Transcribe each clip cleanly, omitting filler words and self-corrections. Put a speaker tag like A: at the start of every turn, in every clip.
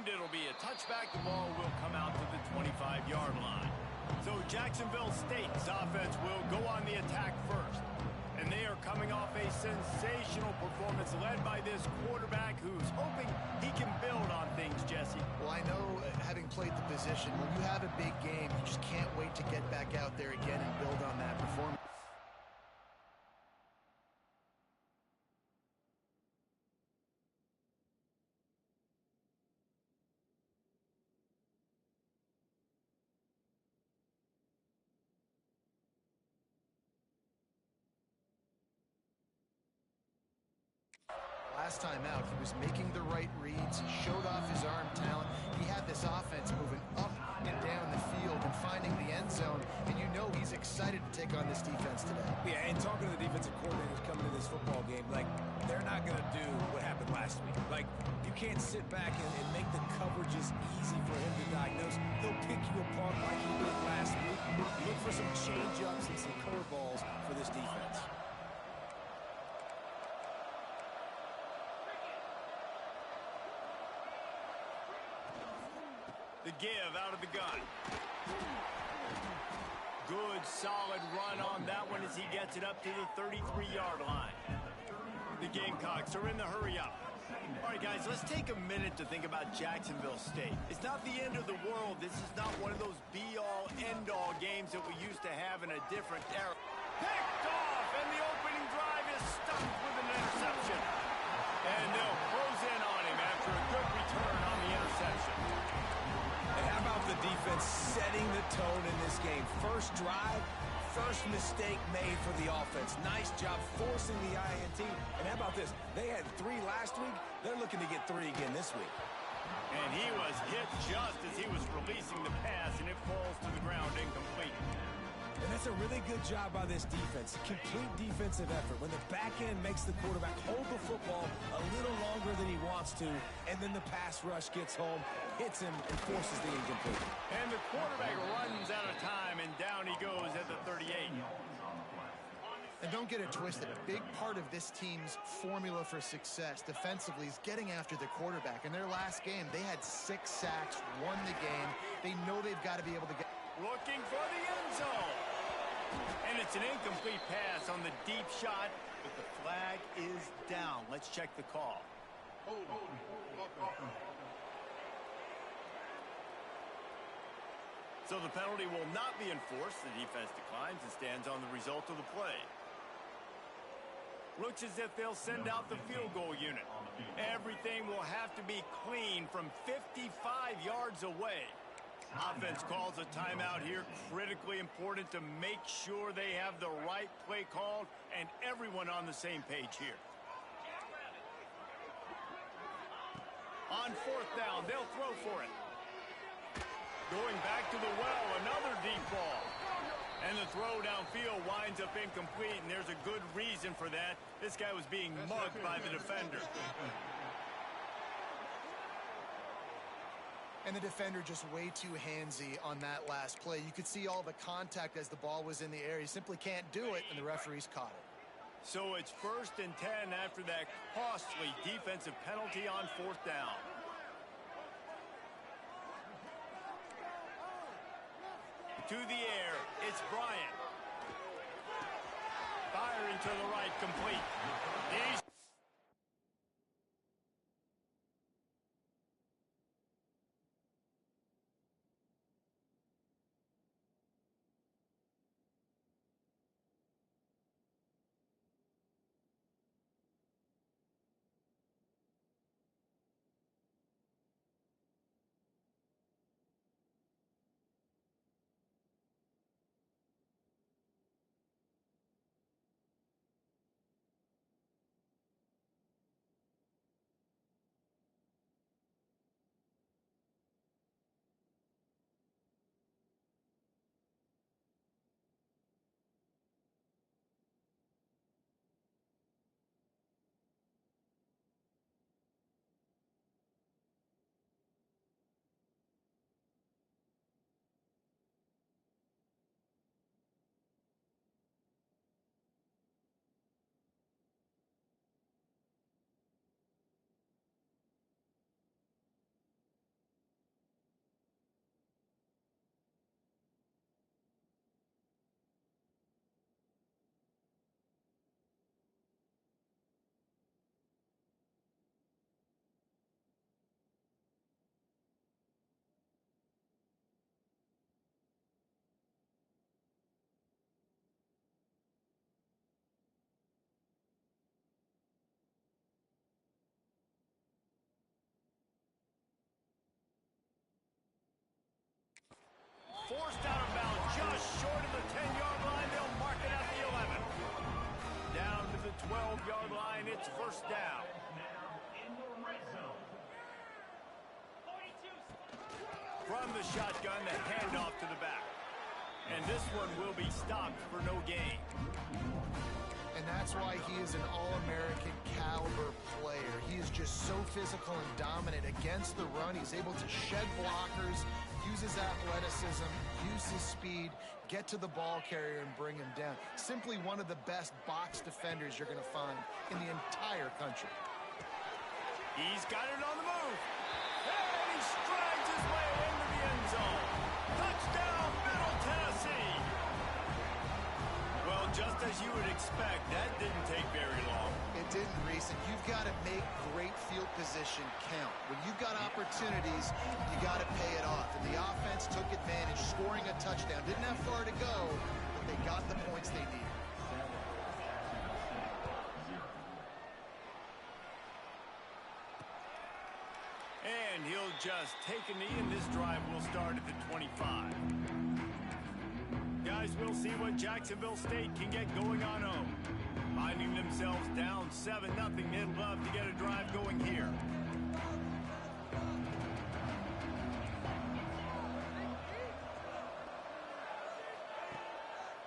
A: it'll be a touchback. The ball will come out to the 25-yard line. So Jacksonville State's offense will go on the attack first. And they are coming off a sensational performance led by this quarterback who's hoping he can build on things, Jesse.
B: Well, I know, having played the position, when you have a big game, you just can't wait to get back out there again and build on that performance. Last time out, he was making the right reads. He showed off his arm talent. He had this offense moving up and down the field and finding the end zone. And you know he's excited to take on this defense today.
C: Yeah, and talking to the defensive coordinators coming to this football game, like, they're not going to do what happened last week. Like, you can't sit back and make the coverages easy for him to diagnose. He'll pick you apart like he did last week. Look for some change-ups and some curveballs for this defense.
A: The give out of the gun. Good, solid run on that one as he gets it up to the 33-yard line. The Gamecocks are in the hurry-up. All right, guys, let's take a minute to think about Jacksonville State. It's not the end of the world. This is not one of those be-all, end-all games that we used to have in a different era. Picked off, and the opening drive is stuffed with an interception. And they'll close in on him after a good return on the interception.
C: And how about the defense setting the tone in this game? First drive, first mistake made for the offense. Nice job forcing the INT. And how about this? They had 3 last week. They're looking to get 3 again this week.
A: And he was hit just as he was releasing the pass, and it falls to the ground incomplete.
C: And that's a really good job by this defense. Complete defensive effort. When the back end makes the quarterback hold the football a little longer than he wants to, and then the pass rush gets home, hits him, and forces the incomplete.
A: And the quarterback runs out of time, and down he goes at the 38.
B: And don't get it twisted. A big part of this team's formula for success defensively is getting after the quarterback. In their last game, they had 6 sacks, won the game. They know they've got to be able to get...
A: Looking for the end zone. And it's an incomplete pass on the deep shot, but the flag is down. Let's check the call. So the penalty will not be enforced. The defense declines and stands on the result of the play. Looks as if they'll send out the field goal unit. Everything will have to be clean from 55 yards away. Offense calls a timeout here. Critically important to make sure they have the right play called and everyone on the same page here. On 4th down, they'll throw for it. Going back to the well, another deep ball. And the throw downfield winds up incomplete, and there's a good reason for that. This guy was being mugged by the defender.
B: And the defender just way too handsy on that last play. You could see all the contact as the ball was in the air. He simply can't do it, and the referees caught it.
A: So it's 1st and 10 after that costly defensive penalty on 4th down. To the air, it's Bryant. Firing to the right, complete. He's It's first down. From the shotgun, the handoff to the back. And this one will be stopped for no gain.
B: And that's why he is an All-American caliber player. He is just so physical and dominant against the run. He's able to shed blockers, use his athleticism, use his speed, get to the ball carrier and bring him down. Simply one of the best box defenders you're going to find in the entire country.
A: He's got it on the move. And he strides his way into the end zone. Touchdown, Middle Tennessee. Well, just as you would expect, that didn't take very long.
B: It didn't, Reese, and you've got to make great field position count. When you've got opportunities, you got to pay it off. And the offense took advantage, scoring a touchdown. Didn't have far to go, but they got the points they needed.
A: And he'll just take a knee, and this drive will start at the 25. Guys, we'll see what Jacksonville State can get going on home. Finding themselves down 7-0, they'd love to get a drive going here.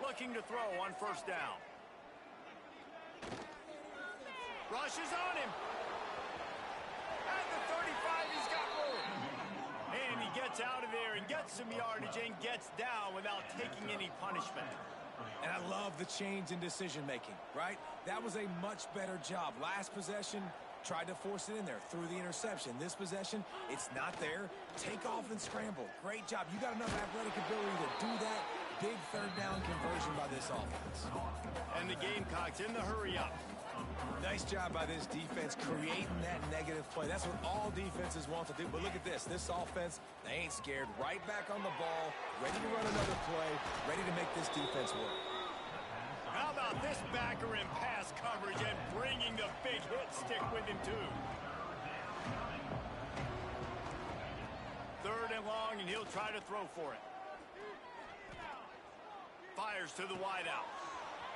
A: Looking to throw on first down. Rushes on him. At the 35, he's got room. And he gets out of there and gets some yardage and gets down without taking any punishment.
C: And I love the change in decision-making, right? That was a much better job. Last possession, tried to force it in there, threw the interception. This possession, it's not there. Take off and scramble. Great job. You got enough athletic ability to do that. Big third down conversion by this offense.
A: And the Gamecocks in the hurry-up.
C: Nice job by this defense creating that negative play. That's what all defenses want to do. But look at this. This offense, they ain't scared. Right back on the ball, ready to run another play, ready to make this defense work.
A: How about this backer in pass coverage and bringing the big hit stick with him, too? Third and long, and he'll try to throw for it. Fires to the wideout.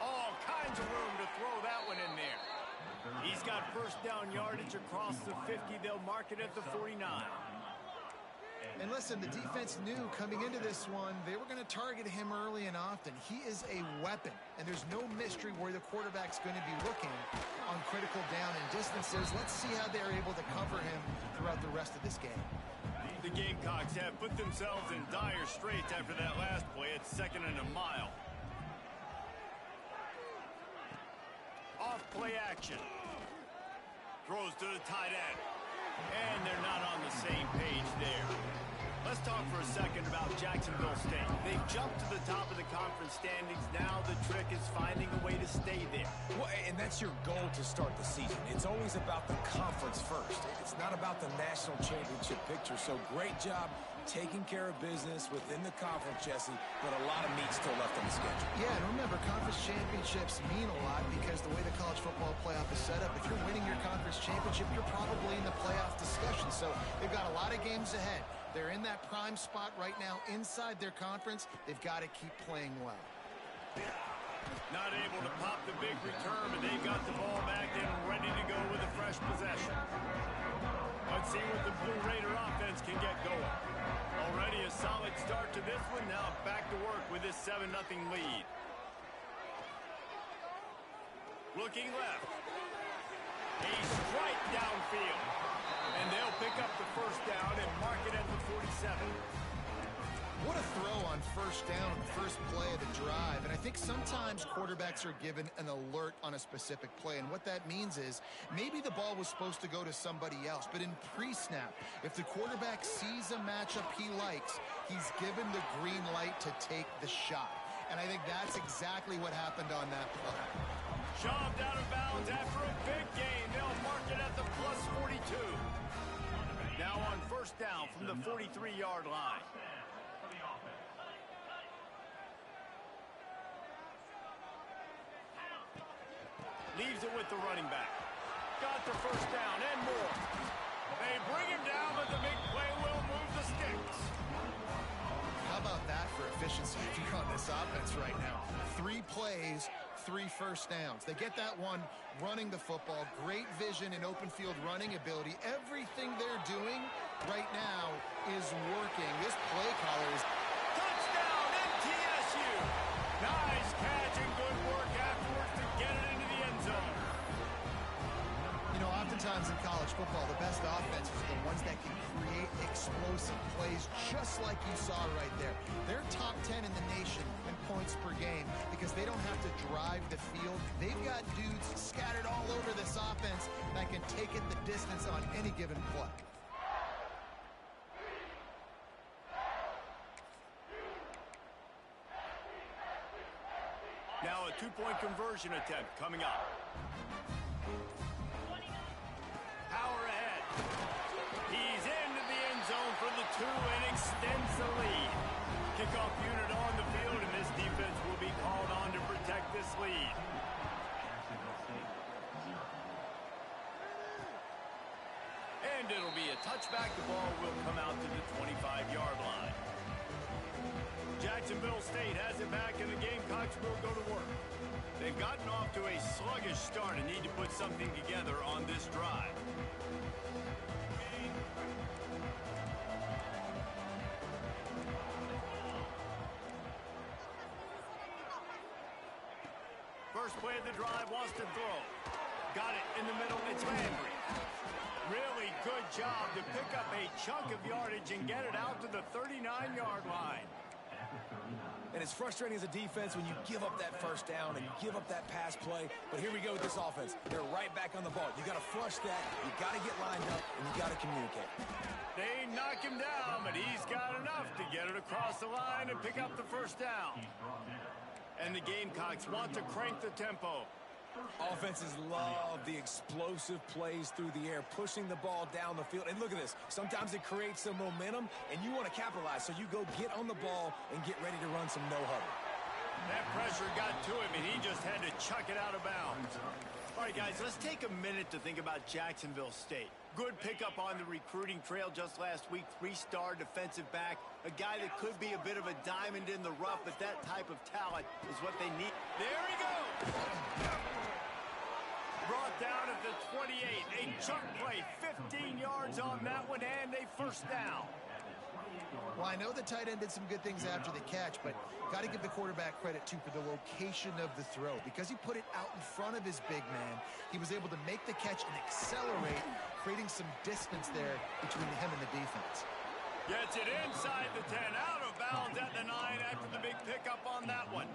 A: All kinds of room to throw that one in there. He's got first down yardage across the 50. They'll mark it at the 49.
B: And listen, the defense knew coming into this one, they were going to target him early and often. He is a weapon, and there's no mystery where the quarterback's going to be looking on critical down and distances. Let's see how they're able to cover him throughout the rest of this game.
A: The Gamecocks have put themselves in dire straits after that last play. It's 2nd and a mile. Off play action. Throws to the tight end. And they're not on the same page there. Let's talk for a second about Jacksonville State. They've jumped to the top of the conference standings. Now the trick is finding a way to stay there.
C: Well, and that's your goal to start the season. It's always about the conference first. It's not about the national championship picture. So great job taking care of business within the conference, Jesse, but a lot of meat still left on the schedule.
B: Yeah, and remember, conference championships mean a lot because the way the college football playoff is set up, if you're winning your conference championship, you're probably in the playoff discussion. So they've got a lot of games ahead. They're in that prime spot right now inside their conference. They've got to keep playing well.
A: Not able to pop the big return, but they've got the ball back and ready to go with a fresh possession. Let's see what the Blue Raider offense can get going. Already a solid start to this one. Now back to work with this 7-0 lead. Looking left. A strike downfield. And they'll pick up the first down and mark it at the 47.
B: What a throw on first down on the first play of the drive. And I think sometimes quarterbacks are given an alert on a specific play. And what that means is maybe the ball was supposed to go to somebody else. But in pre-snap, if the quarterback sees a matchup he likes, he's given the green light to take the shot. And I think that's exactly what happened on that play.
A: Shoved out of bounds after a big gain. They'll mark it at the plus 42. Now on first down from the 43-yard line. Leaves it with the running back. Got the first down and more. They bring him down, but the big play will move the sticks.
B: How about that for efficiency if you're on this offense right now? 3 plays, 3 first downs. They get that one running the football. Great vision and open field running ability. Everything they're doing right now is working. This play caller is...
A: Touchdown, MTSU! Nice catch and good work afterwards to get it into the end zone.
B: You know, oftentimes in college football, the best offenses are the ones that can create explosive plays just like you saw right there. They're top 10 in the nation in points per game because they don't have to drive the field. They've got dudes scattered all over this offense that can take it the distance on any given play.
A: Now a two-point conversion attempt coming up. Power ahead. He's into the end zone for the 2 and extends the lead. Kickoff unit on the field, and this defense will be called on to protect this lead. And it'll be a touchback. The ball will come out to the 25-yard line. Jacksonville State has it back, and the Gamecocks will go to work. They've gotten off to a sluggish start and need to put something together on this drive. First play of the drive, wants to throw. Got it in the middle, it's Landry. Really good job to pick up a chunk of yardage and get it out to the 39-yard line.
C: And it's frustrating as a defense when you give up that first down and you give up that pass play. But here we go with this offense. They're right back on the ball. You got to flush that. You got to get lined up, and you got to communicate.
A: They knock him down, but he's got enough to get it across the line and pick up the first down. And the Gamecocks want to crank the tempo.
C: Offenses love the explosive plays through the air, pushing the ball down the field. And look at this. Sometimes it creates some momentum, and you want to capitalize. So you go get on the ball and get ready to run some no-huddle.
A: That pressure got to him, and he just had to chuck it out of bounds. All right, guys, let's take a minute to think about Jacksonville State. Good pickup on the recruiting trail just last week. 3-star defensive back. A guy that could be a bit of a diamond in the rough, but that type of talent is what they need. There he goes! Brought down at the 28. A chunk play, 15 yards on that one, and a first down.
B: Well, I know the tight end did some good things after the catch, but got to give the quarterback credit, too, for the location of the throw. Because he put it out in front of his big man, he was able to make the catch and accelerate, creating some distance there between him and the defense.
A: Gets it inside the 10, out of bounds at the 9 after the big pickup on that one.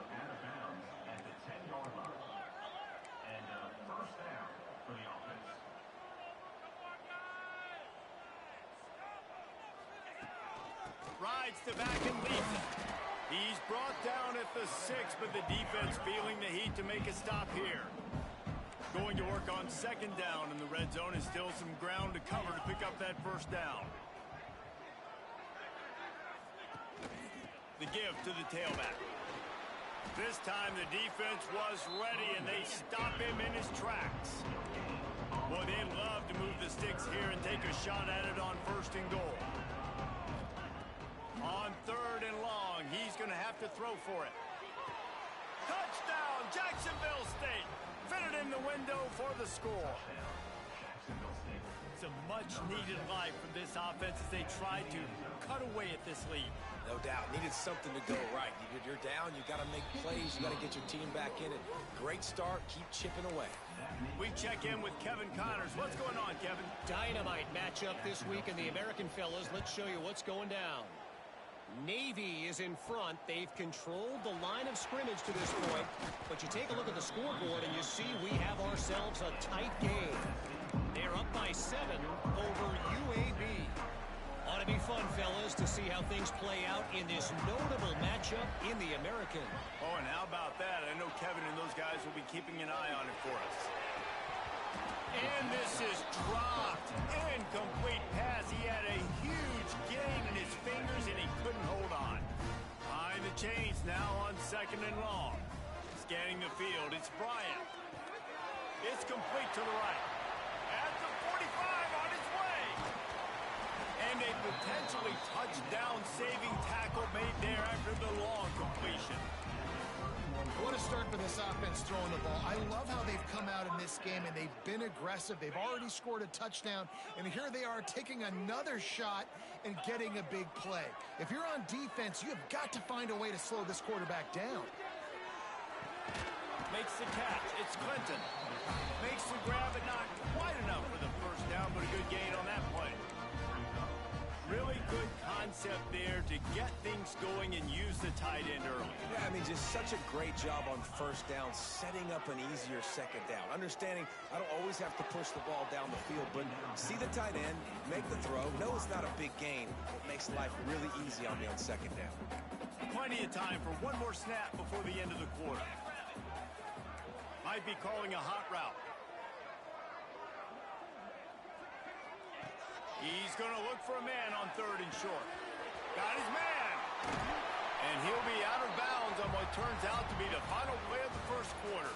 A: Rides to back and leads it. He's brought down at the 6, but the defense feeling the heat to make a stop here. Going to work on second down in the red zone, and still some ground to cover to pick up that first down. The give to the tailback. This time the defense was ready, and they stop him in his tracks. Boy, they love to move the sticks here and take a shot at it on first and goal. On third and long, he's going to have to throw for it. Touchdown, Jacksonville State. Fitted in the window for the score. It's a much-needed life from this offense as they try to cut away at this lead.
C: No doubt. Needed something to go right. You're down. You got to make plays. You got to get your team back in it. Great start. Keep chipping away.
A: We check in with Kevin Connors. What's going on, Kevin?
D: Dynamite matchup this week in the American fellas. Let's show you what's going down. Navy is in front. They've controlled the line of scrimmage to this point. But you take a look at the scoreboard and you see we have ourselves a tight game. They're up by 7 over UAB. Ought to be fun, fellas, to see how things play out in this notable matchup in the American.
A: Oh, and how about that? I know Kevin and those guys will be keeping an eye on it for us. And this is dropped. Incomplete pass. He had a huge gain in his fingers, and he couldn't hold on. Behind the chains now on second and long. Scanning the field, it's Bryant. It's complete to the right. At the 45 on his way. And a potentially touchdown-saving tackle made there after the long completion.
B: What a start for this offense throwing the ball. I love how they've come out in this game, and they've been aggressive. They've already scored a touchdown, and here they are taking another shot and getting a big play. If you're on defense, you have got to find a way to slow this quarterback down.
A: Makes the catch. It's Clinton. Makes the grab, but not quite enough for the first down, but a good gain on that play. Really good concept there to get things going and use the tight end early.
C: Yeah, I mean, just such a great job on first down, setting up an easier second down. Understanding I don't always have to push the ball down the field, but see the tight end, make the throw. No, it's not a big gain. It makes life really easy on me on second down.
A: Plenty of time for one more snap before the end of the quarter. Might be calling a hot route. He's going to look for a man on 3rd and short. Got his man. And he'll be out of bounds on what turns out to be the final play of the first quarter.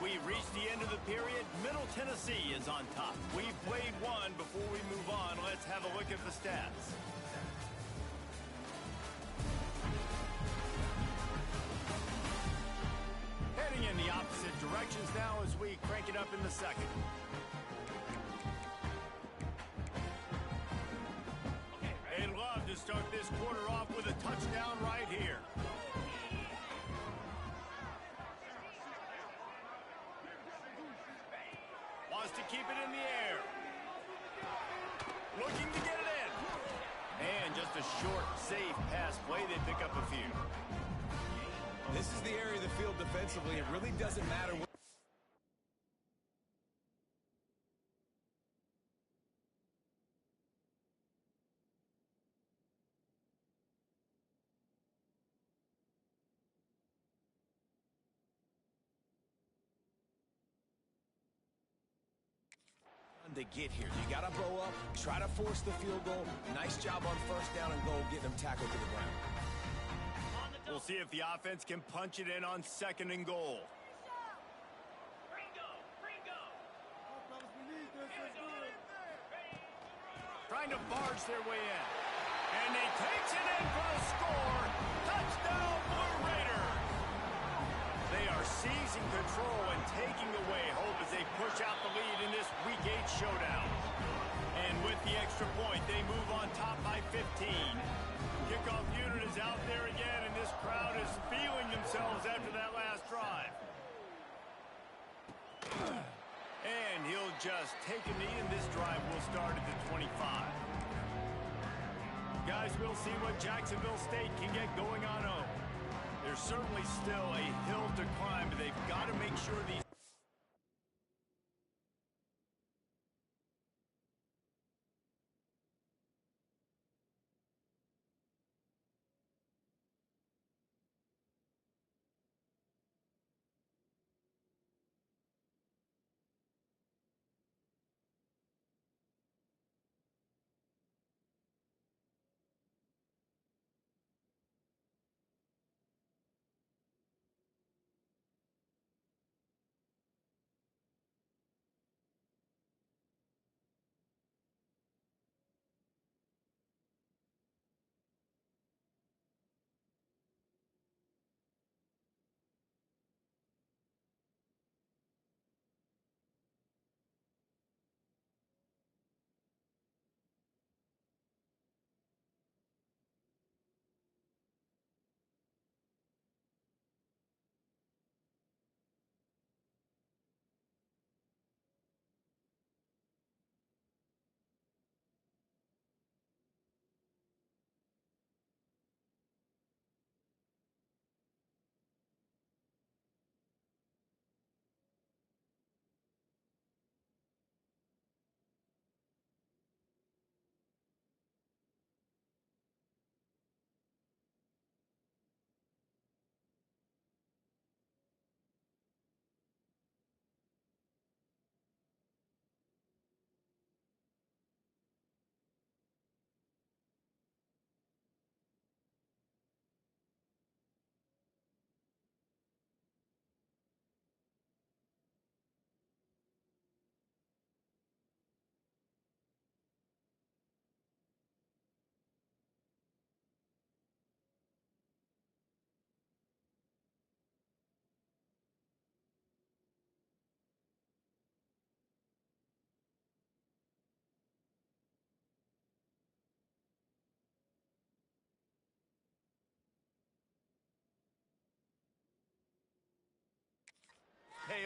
A: We've reached the end of the period. Middle Tennessee is on top. We've played one. Before we move on, let's have a look at the stats. Heading in the opposite directions now as we crank it up in the second. They'd love to start this quarter off with a touchdown right here. Wants to keep it in the air. Looking to get it in. And just a short, safe pass play. They pick up a few.
C: This is the area of the field defensively. It really doesn't matter what to get here. You got to blow up, try to force the field goal. Nice job on first down and goal, getting them tackled to the ground.
A: We'll see if the offense can punch it in on 2nd and goal. Trying to barge their way in. And they takes it in for the score. Touchdown, Blue Raiders. They are seizing control and taking away hope as they push out the lead in this Week 8 showdown. And with the extra point, they move on top by 15. Kickoff unit is out there again, and this crowd is feeling themselves after that last drive. And he'll just take a knee, and this drive will start at the 25. Guys, we'll see what Jacksonville State can get going on home. There's certainly still a hill to climb, but they've got to make sure these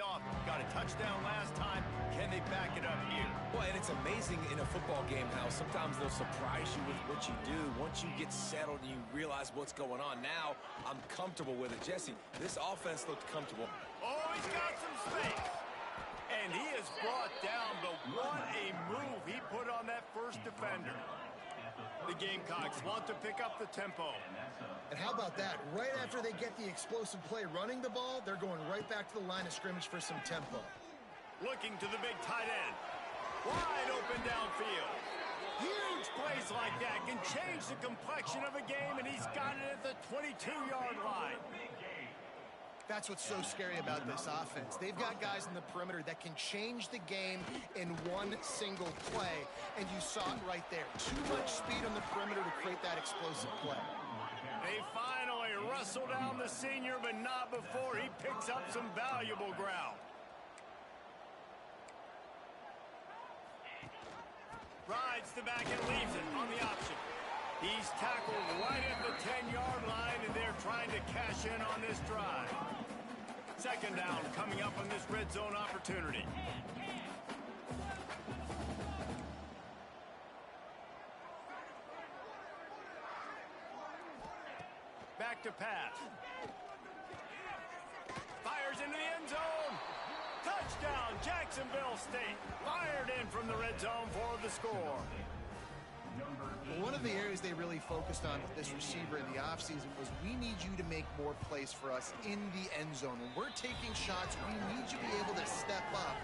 A: off. Got a touchdown last time. Can they back it up here?
C: Well, and it's amazing in a football game how sometimes they'll surprise you with what you do. Once you get settled and you realize what's going on, now I'm comfortable with it. Jesse, this offense looked comfortable.
A: Oh, he's got some space. And he is brought down, but what a move he put on that first defender. The Gamecocks want to pick up the tempo.
B: And how about that? Right after they get the explosive play running the ball, they're going right back to the line of scrimmage for some tempo.
A: Looking to the big tight end. Wide open downfield. Huge plays like that can change the complexion of a game, and he's got it at the 22-yard line.
B: That's what's so scary about this offense. They've got guys in the perimeter that can change the game in one single play, and you saw it right there. Too much speed on the perimeter to create that explosive play.
A: They finally wrestle down the senior, but not before he picks up some valuable ground. Rides the back and leaves it on the option. He's tackled right at the 10-yard line, and they're trying to cash in on this drive. Second down coming up on this red zone opportunity. Back to pass. Fires into the end zone. Touchdown, Jacksonville State. Fired in from the red zone for the score.
B: One of the areas they really focused on with this receiver in the offseason was we need you to make more plays for us in the end zone. When we're taking shots, we need you to be able to step up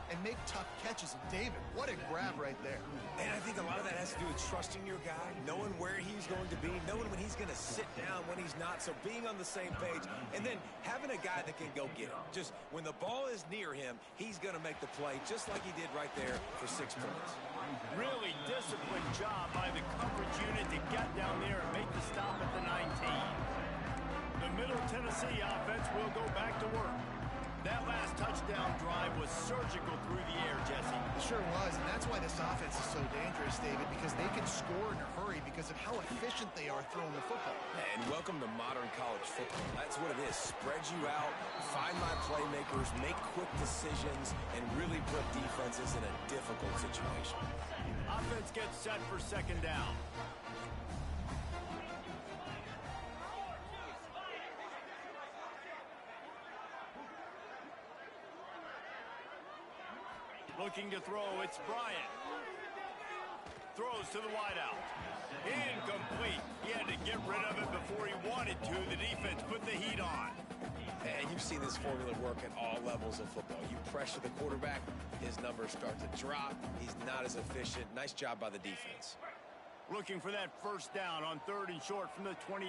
B: and make tough catches. And David, what a grab right there.
C: And I think a lot of that has to do with trusting your guy, knowing where he's going to be, knowing when he's going to sit down, when he's not. So being on the same page, and then having a guy that can go get him. Just when the ball is near him, he's going to make the play just like he did right there for 6 points.
A: Really disciplined job by the coverage unit to get down there and make the stop at the 19. The Middle Tennessee offense will go back to work. That last touchdown drive was surgical through the air, Jesse.
B: It sure was, and that's why this offense is so dangerous, David, because they can score in a hurry because of how efficient they are throwing the football.
C: And welcome to modern college football. That's what it is. Spread you out, find my playmakers, make quick decisions, and really put defenses in a difficult situation.
A: Offense gets set for second down. Looking to throw, it's Bryant. Throws to the wideout. Incomplete. He had to get rid of it before he wanted to. The defense put the heat on.
C: And you've seen this formula work at all levels of football. You pressure the quarterback, his numbers start to drop. He's not as efficient. Nice job by the defense.
A: Looking for that first down on 3rd and short from the 28.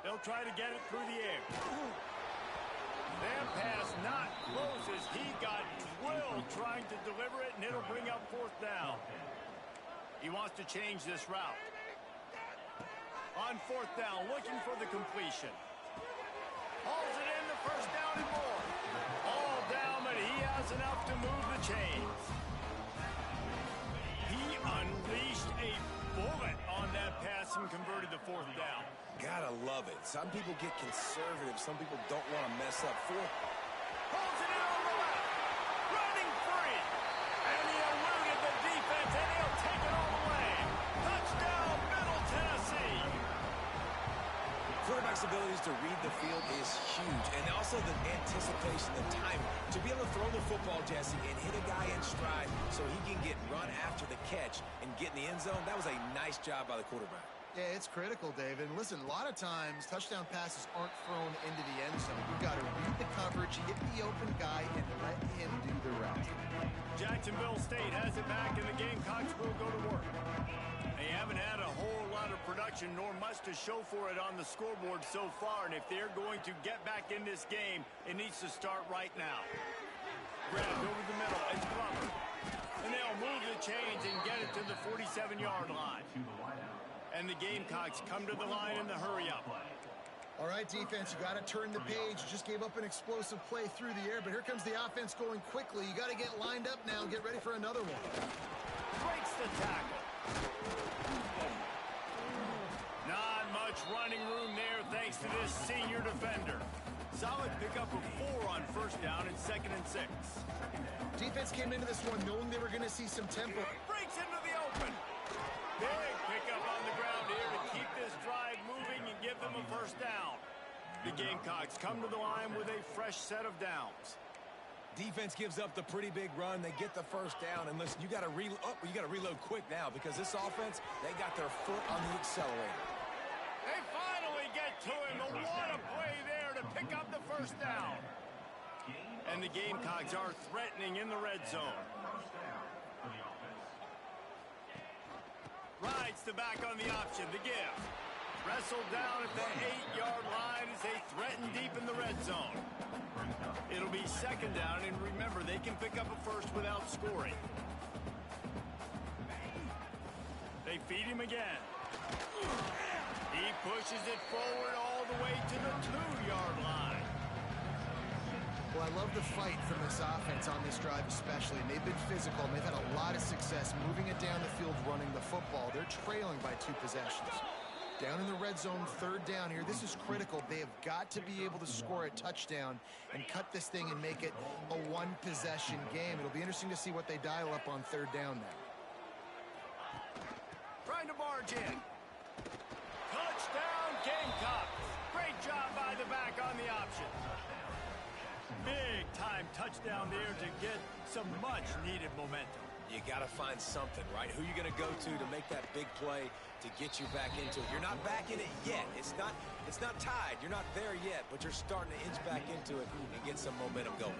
A: They'll try to get it through the air. That pass not close as he got drilled trying to deliver it, and it'll bring up 4th down. He wants to change this route. On 4th down, looking for the completion. Hauls it in, the first down and more. All down, but he has enough to move the chains. He unleashed a bullet on that pass and converted the 4th down.
C: Gotta love it. Some people get conservative. Some people don't want to mess up.
A: Holds it in on the left. Running free. And he eluded the defense, and he'll take it all the way. Touchdown, Middle Tennessee.
C: Quarterback's abilities to read the field is huge. And also the anticipation, the timing. To be able to throw the football, Jesse, and hit a guy in stride so he can get run after the catch and get in the end zone, that was a nice job by the quarterback.
B: Yeah, it's critical, David. Listen, a lot of times touchdown passes aren't thrown into the end zone. You've got to read the coverage, hit the open guy, and let him do the rest.
A: Jacksonville State has it back, and the Gamecocks will go to work. They haven't had a whole lot of production, nor much to show for it on the scoreboard so far, and if they're going to get back in this game, it needs to start right now. Grabbed over the middle, it's Glover. And they'll move the chains and get it to the 47-yard line. And the Gamecocks come to the line in the hurry-up.
B: All right, defense, you got to turn the page. You just gave up an explosive play through the air, but here comes the offense going quickly. You got to get lined up now and get ready for another one.
A: Breaks the tackle. Not much running room there thanks to this senior defender. Solid pickup of 4 on first down and 2nd and 6.
B: Defense came into this one knowing they were going to see some tempo.
A: Breaks into the open. Big pickup on the ground here to keep this drive moving and give them a first down. The Gamecocks come to the line with a fresh set of downs.
C: Defense gives up the pretty big run. They get the first down. And listen, you got to reload quick now because this offense, they got their foot on the accelerator.
A: They finally get to him. What a play there to pick up the first down. And the Gamecocks are threatening in the red zone. Rides the back on the option. The give. Wrestled down at the 8-yard line as they threaten deep in the red zone. It'll be 2nd down, and remember, they can pick up a first without scoring. They feed him again. He pushes it forward all the way to the 2-yard line.
B: Well, I love the fight from this offense on this drive especially. And they've been physical, and they've had a lot of success moving it down the field, running the football. They're trailing by 2 possessions. Down in the red zone, 3rd down here. This is critical. They have got to be able to score a touchdown and cut this thing and make it a 1-possession game. It'll be interesting to see what they dial up on 3rd down now.
A: Trying to barge in. Touchdown, Gamecocks. Great job by the back on the option. Big-time touchdown there to get some much-needed momentum.
C: You got to find something, right? Who you going to go to make that big play to get you back into it? You're not back in it yet. It's not tied. You're not there yet, but you're starting to inch back into it and get some momentum going.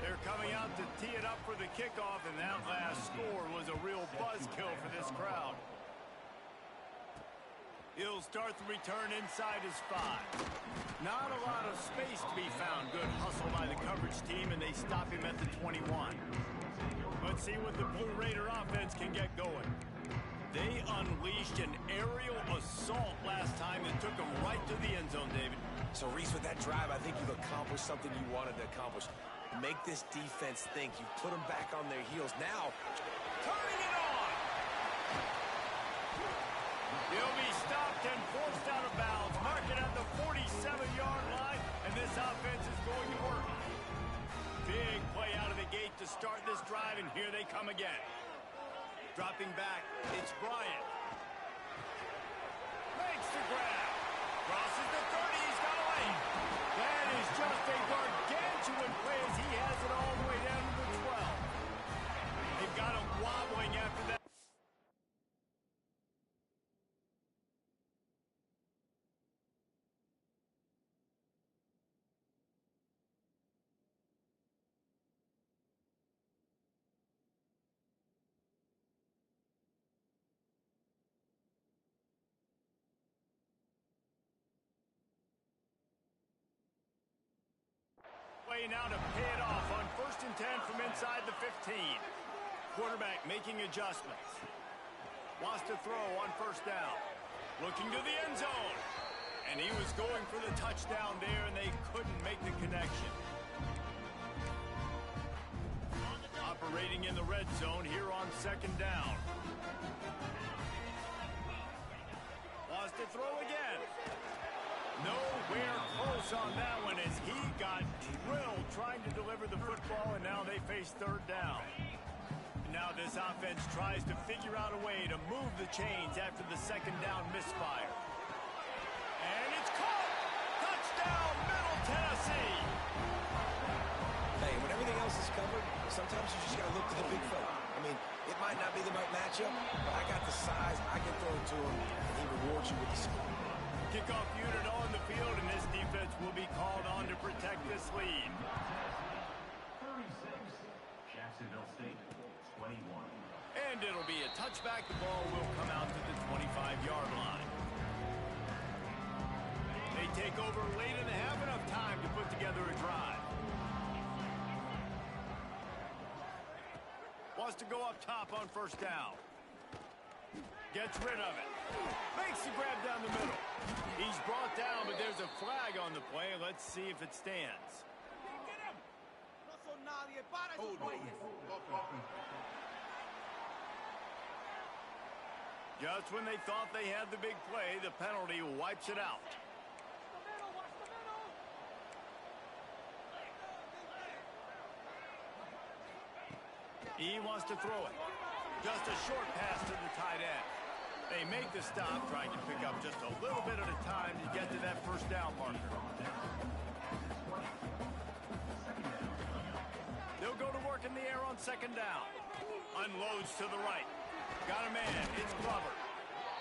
A: They're coming out to tee it up for the kickoff, and that last score was a real buzzkill for this crowd. He'll start the return inside his 5. Not a lot of space to be found. Good hustle by the coverage team, and they stop him at the 21. Let's see what the Blue Raider offense can get going. They unleashed an aerial assault last time that took them right to the end zone, David.
C: So, Reese, with that drive, I think you've accomplished something you wanted to accomplish. Make this defense think. You put them back on their heels. Now,
A: turning it on! He'll be stopped and forced out of bounds. Mark it at the 47-yard line, and this offense is going to work. Big play out of the gate to start this drive, and here they come again. Dropping back, it's Bryant. Makes the grab. Crosses the 30, he's got away. That is just a gargantuan play as he has it all the way down to the 12. They've got him wobbling after that. Play now to pay it off on 1st and 10 from inside the 15. Quarterback making adjustments. Wants to throw on 1st down. Looking to the end zone. And he was going for the touchdown there, and they couldn't make the connection. Operating in the red zone here on 2nd down. Wants to throw again. Nowhere close on that one as he got drilled trying to deliver the football, and now they face 3rd down. Now this offense tries to figure out a way to move the chains after the 2nd down misfire. And it's caught! Touchdown, Middle Tennessee!
C: Hey, when everything else is covered, sometimes you just got to look to the big fella. I mean, it might not be the right matchup, but I got the size, I can throw it to him, and he rewards you with the score.
A: Kickoff unit on the field, and this defense will be called on to protect this lead.
E: 36, Jacksonville State, 21.
A: And it'll be a touchback. The ball will come out to the 25-yard line. They take over late in the half, enough time to put together a drive. Wants to go up top on 1st down. Gets rid of it. Makes the grab down the middle. He's brought down, but there's a flag on the play. Let's see if it stands. Just when they thought they had the big play, the penalty wipes it out. He wants to throw it. Just a short pass to the tight end. They make the stop, trying to pick up just a little bit at a time to get to that first down marker. They'll go to work in the air on second down. Unloads to the right. Got a man. It's Glover.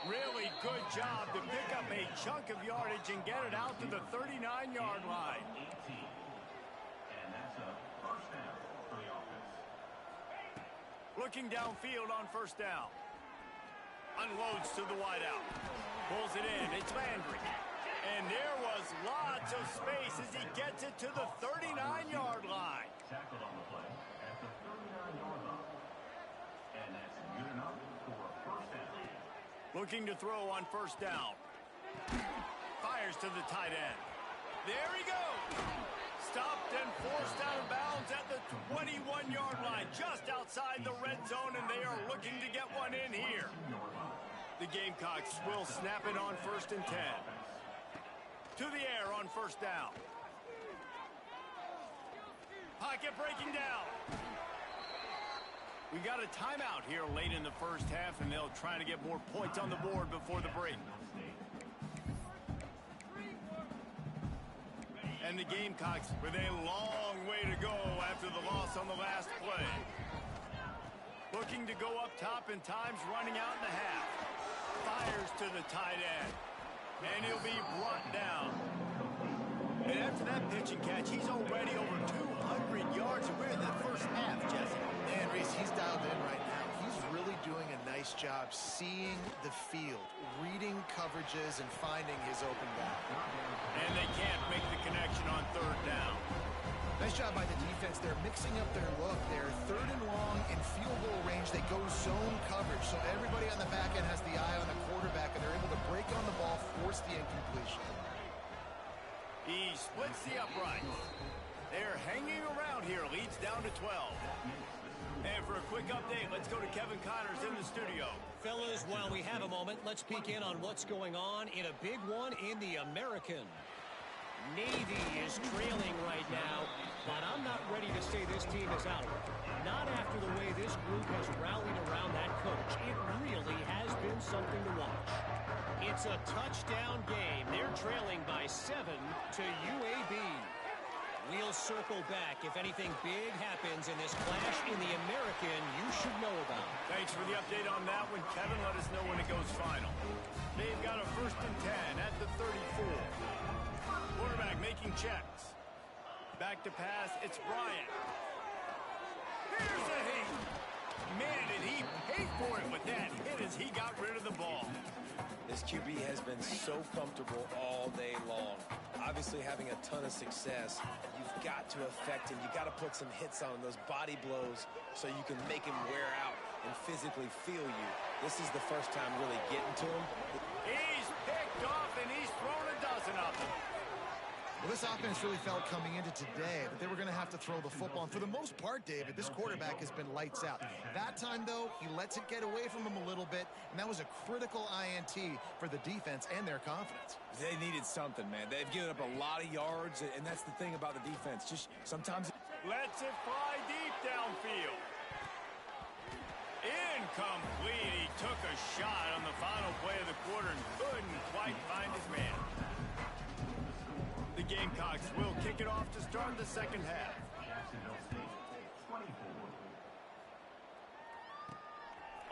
A: Really good job to pick up a chunk of yardage and get it out to the 39-yard line.
E: And that's a first down for the offense.
A: Looking downfield on first down. Unloads to the wideout. Pulls it in. It's Landry. And there was lots of space as he gets it to the 39-yard line.
E: Tackled on the play at the 39-yard line. And that's good enough for a first down.
A: Looking to throw on first down. Fires to the tight end. There he goes. Stopped and forced out of bounds at the 21-yard line, just outside the red zone, and they are looking to get one in here. The Gamecocks will snap it on first and 10. To the air on first down. Pocket breaking down. We got a timeout here late in the first half, and they'll try to get more points on the board before the break. And the Gamecocks with a long way to go after the loss on the last play. Looking to go up top, and time's running out in the half. Fires to the tight end. And he'll be brought down. And after that pitch and catch, he's already over 200 yards, and we're in that first half, Jesse.
B: Man, Reese, he's dialed in right now. He's really doing a nice job seeing the field, reading coverages, and finding his open back.
A: And they can't make the connection on third down.
B: Nice job by the defense. They're mixing up their look. They're third and long in field goal range. They go zone coverage. So everybody on the back end has the eye on the quarterback, and they're able to break on the ball, force the incompletion.
A: He splits the uprights. They're hanging around here. Leads down to 12. And for a quick update, let's go to Kevin Connors in the studio.
D: Fellas, while we have a moment, let's peek in on what's going on in a big one in the American. Navy is trailing right now, but I'm not ready to say this team is out. Not after the way this group has rallied around that coach. It really has been something to watch. It's a touchdown game. They're trailing by 7 to UAB. We'll circle back if anything big happens in this clash in the American you should know about.
A: Thanks for the update on that one, Kevin. Let us know when it goes final. They've got a first and 10 at the 34. Quarterback making checks. Back to pass. It's Bryant. Here's a hit. Man, did he pay for it with that hit as he got rid of the ball.
C: This QB has been so comfortable all day long. Obviously having a ton of success. You've got to affect him. You've got to put some hits on him, those body blows, so you can make him wear out and physically feel you. This is the first time really getting to him.
A: He's picked off, and he's thrown a dozen of them.
B: Well, this offense really felt coming into today that they were going to have to throw the football. And for the most part, David, this quarterback has been lights out. That time, though, he lets it get away from him a little bit, and that was a critical INT for the defense and their confidence.
C: They needed something, man. They've given up a lot of yards, and that's the thing about the defense. Just sometimes...
A: Lets it fly deep downfield. Incomplete. He took a shot on the final play of the quarter and couldn't quite find his man. The Gamecocks will kick it off to start the second half.
E: Jacksonville State, 24.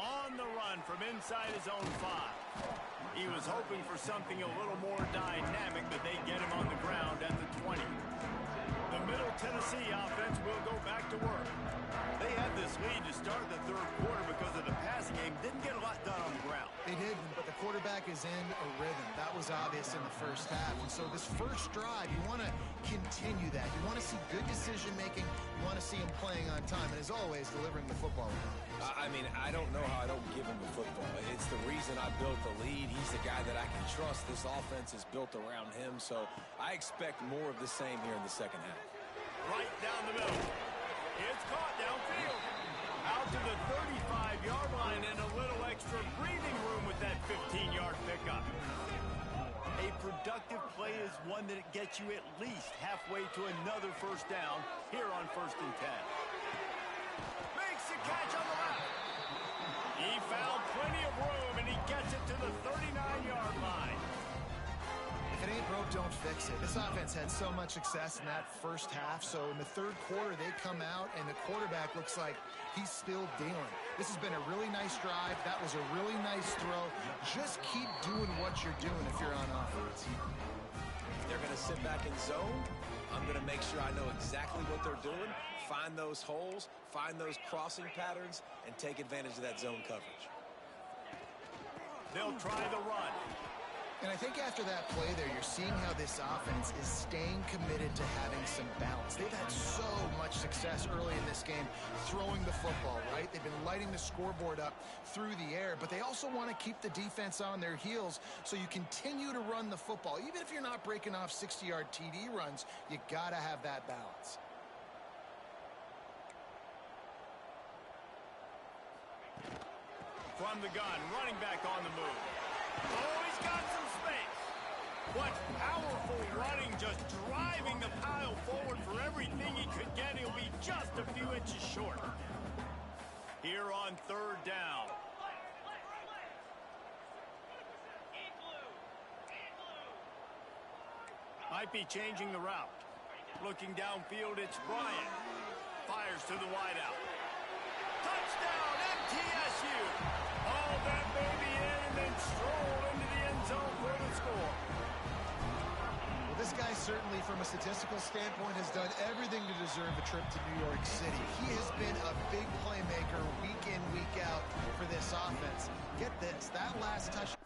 A: On the run from inside his own 5. He was hoping for something a little more dynamic, but they get him on the ground at the 20. The Middle Tennessee offense will go back to work. They had this lead to start the third quarter because of the passing game. Didn't get a lot done on the ground.
B: They did, but the quarterback is in a rhythm. That was obvious in the first half. And so this first drive, you want to continue that. You want to see good decision-making. You want to see him playing on time. And as always, delivering the football.
C: I mean, I don't know how I don't give him the football. It's the reason I built the lead. He's the guy that I can trust. This offense is built around him. So I expect more of the same here in the second half.
A: Right down the middle. It's caught downfield. Out to the 35-yard line, and a little extra breathing room with that 15-yard pickup. A productive play is one that gets you at least halfway to another first down here on 1st and 10. Makes the catch on the left. He found plenty of room, and he gets it to the 39-yard line.
B: If it ain't broke, don't fix it. This offense had so much success in that first half, so in the third quarter, they come out, and the quarterback looks like he's still dealing. This has been a really nice drive. That was a really nice throw. Just keep doing what you're doing if you're on offense.
C: If they're going to sit back in zone, I'm going to make sure I know exactly what they're doing, find those holes, find those crossing patterns, and take advantage of that zone coverage.
A: They'll try the run.
B: And I think after that play there, you're seeing how this offense is staying committed to having some balance. They've had so much success early in this game throwing the football, right? They've been lighting the scoreboard up through the air, but they also want to keep the defense on their heels, so you continue to run the football. Even if you're not breaking off 60-yard TD runs, you got to have that balance.
A: From the gun, running back on the move. Oh, he's got some space. What powerful running, just driving the pile forward for everything he could get. He'll be just a few inches short. Here on 3rd down. Might be changing the route. Looking downfield, it's Bryant. Fires to the wideout. Touchdown, MTSU. All that baby in and then stroll into the end zone for the score.
B: Well, this guy certainly, from a statistical standpoint, has done everything to deserve a trip to New York City. He has been a big playmaker week in, week out for this offense. Get this, that last touchdown.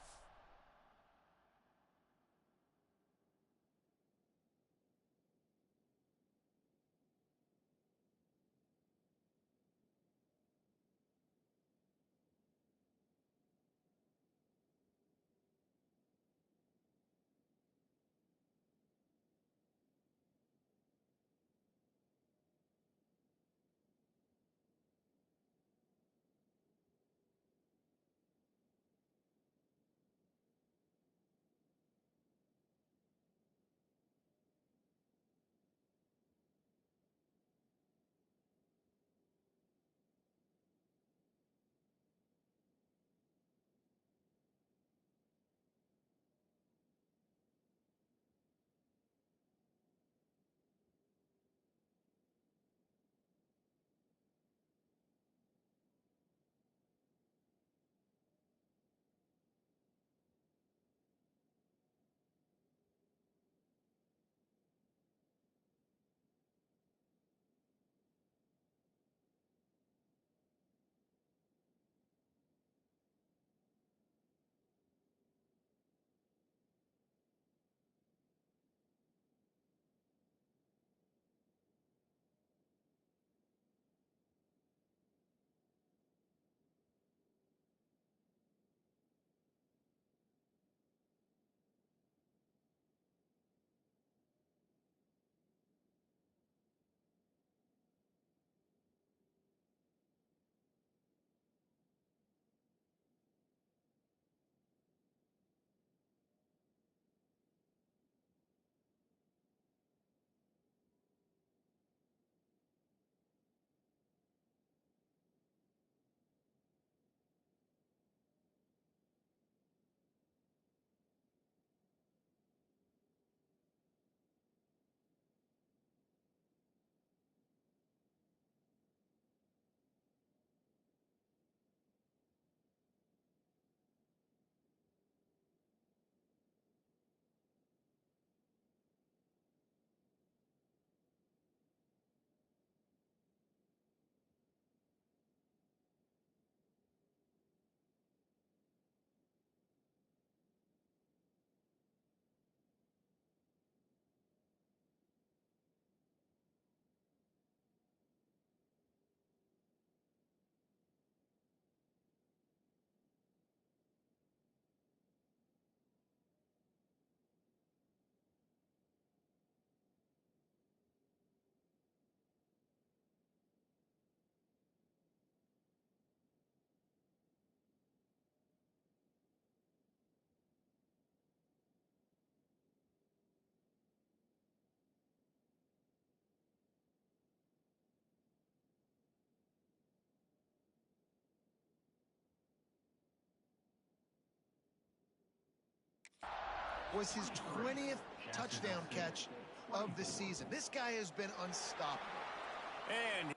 B: was his 20th touchdown catch of the season. This guy has been unstoppable.
A: And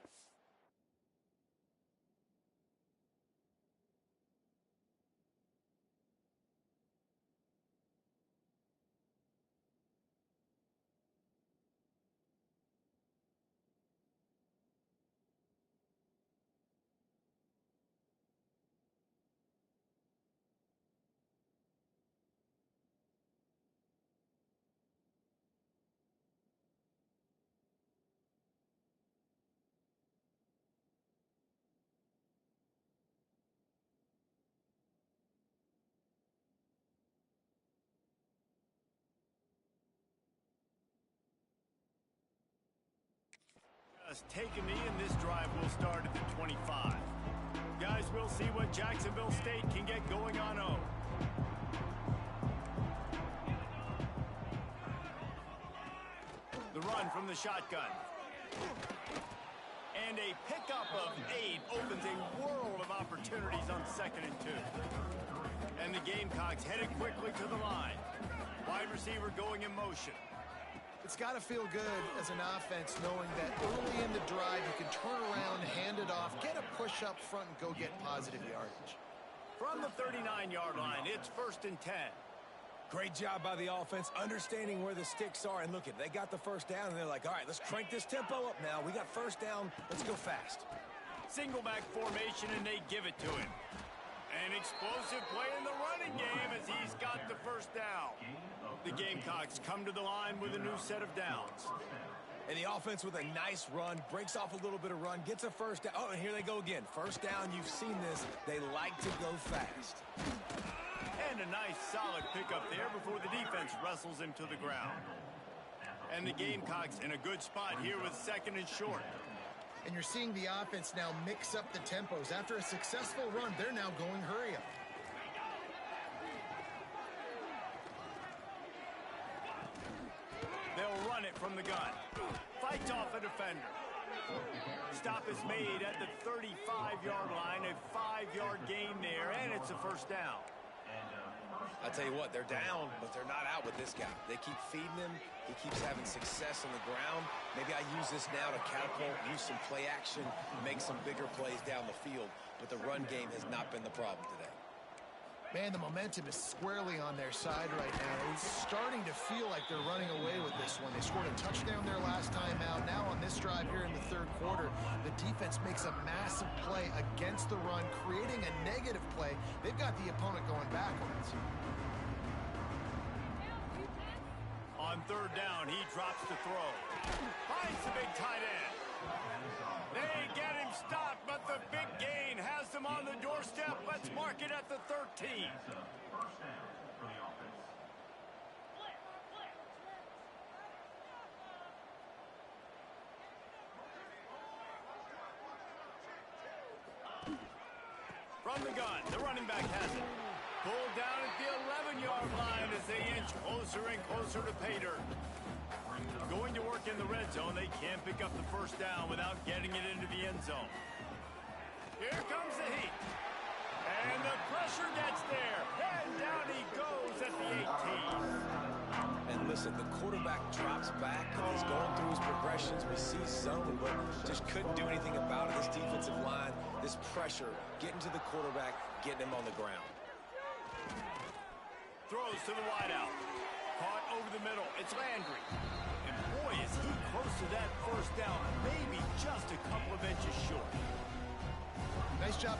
A: just take a knee, and this drive will start at the 25. Guys, we'll see what Jacksonville State can get going on O. The run from the shotgun. And a pickup of 8 opens a world of opportunities on 2nd and 2. And the Gamecocks headed quickly to the line. Wide receiver going in motion.
B: It's got to feel good as an offense knowing that early in the drive you can turn around, hand it off, get a push up front, and go get positive yardage.
A: From the 39-yard line, it's 1st and 10.
C: Great job by the offense, understanding where the sticks are. And look, they got the first down, and they're like, all right, let's crank this tempo up now. We got first down. Let's go fast.
A: Single back formation, and they give it to him. An explosive play in the running game as he's got the first down. The Gamecocks come to the line with a new set of downs.
C: And the offense with a nice run, breaks off a little bit of run, gets a first down. Oh, and here they go again. First down, you've seen this. They like to go fast.
A: And a nice solid pickup there before the defense wrestles him to the ground. And the Gamecocks in a good spot here with 2nd and short.
B: And you're seeing the offense now mix up the tempos. After a successful run, they're now going hurry up.
A: They'll run it from the gun. Fights off a defender. Stop is made at the 35-yard line. A 5-yard gain there, and it's a first down.
C: I tell you what, they're down, but they're not out with this guy. They keep feeding him. He keeps having success on the ground. Maybe I use this now to catapult, use some play action, make some bigger plays down the field. But the run game has not been the problem today.
B: Man, the momentum is squarely on their side right now. It's starting to feel like they're running away with this one. They scored a touchdown there last time out. Now on this drive here in the 3rd quarter, the defense makes a massive play against the run, creating a negative play. They've got the opponent going backwards.
A: On 3rd down, he drops to throw. Finds the big tight end. They get him stopped, but the big gain has them on the doorstep. Let's mark it at the 13. From the gun, the running back has it. Pulled down at the 11-yard line as they inch closer and closer to pay dirt. Going to work in the red zone, they can't pick up the first down without getting it into the end zone. Here comes the heat. And the pressure gets there. And down he goes at the 18.
C: And listen, the quarterback drops back and he's going through his progressions. We see zone, but just couldn't do anything about it. This defensive line, this pressure, getting to the quarterback, getting him on the ground.
A: Throws to the wideout. Caught over the middle. It's Landry. And boy, is he close to that first down. Maybe just a couple of inches short.
B: Nice job by